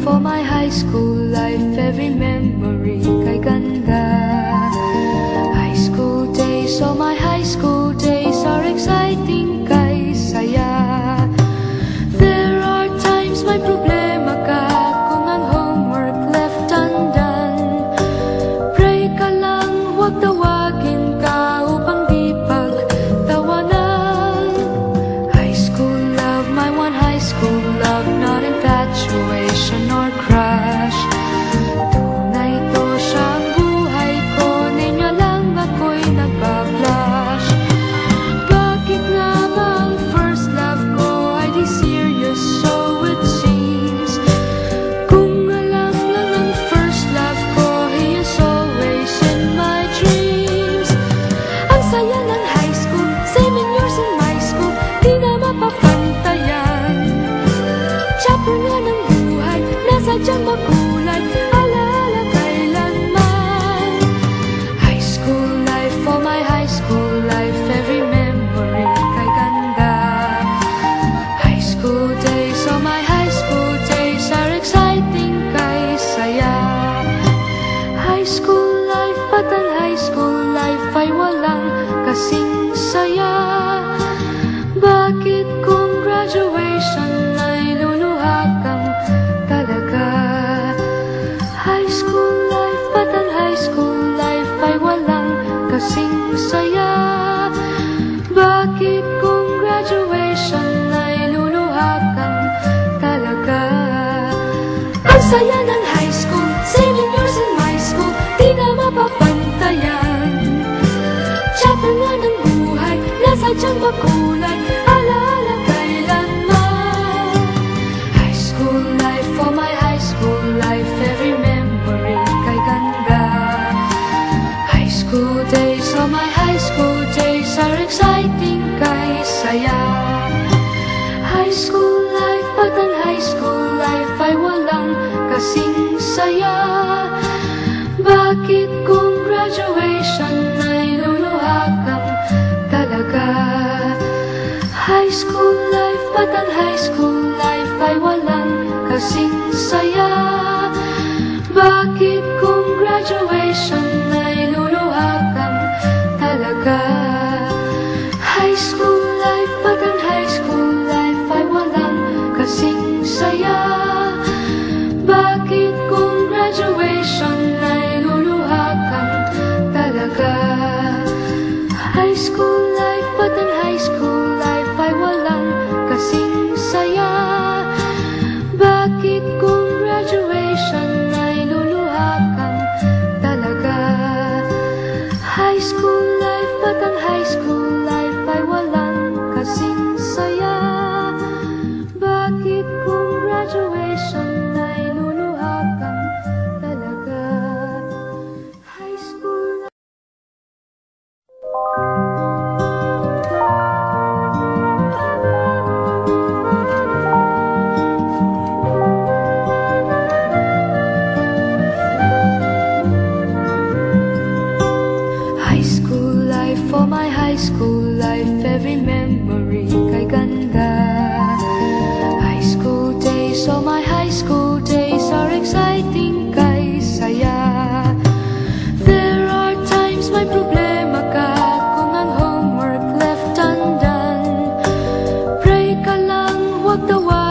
For my high school life, every memory kay ganda. High school days, oh my high school days are exciting kay saya. There are times may problema ka kung ang homework left undone. Pray ka lang, huwag tawagin ka upang di pagtawanan. High school love, my one high school love, not infatuation or crush. Tunay to siyang buhay ko, ninyo lang ako'y nagbablush. Bakit nga ba ang first love ko ay di serious, so it seems? Kung alam lang ang first love ko, he is always in my dreams. Ang saya ng high school, 7 years in my school, di na mapapantayan. Chapter nga ng buhay, nasadyang makulay, alaala kailanman. High school life, for my high school life, every memory kay ganda. High school days, oh my high school days are exciting kay saya. High school life, but ang high school life ay walang kasing saya. Bakit kung graduation ay luluha kang talaga? High school life, but ang high school life ay walang kasing saya. Bakit kung graduation ay luluha kang talaga? Ang saya ng high school, 7 years in my school, di na mapapantayan. Chapter nga ng buhay, nasadyang makulay, alaala kailanman. High school life, for my high school life, every memory kay ganda. High school days, oh my high school days are exciting kay saya. High school life, but ang high school life ay walang kasing saya. Bakit kung graduation ay luluha kang talaga? High school life, but ang high school life ay walang kasing saya. Bakit kung graduation ay luluha kang talaga? High school life, but ang high school life ay walang kasing saya. Bakit kung graduation ay luluha kang talaga? High school life, but ang high school life ay walang kasing saya. Bakit kung graduation ay luluha kang talaga? High school life, but ang high school life ay walang kasing saya. Bakit kung graduation ay luluha kang talaga? High school life. High school life, for my high school life, every memory kay ganda. High school days, oh my high school days are exciting kay saya. There are times may problema ka kung ang homework left undone. Pray ka lang, huwag tawa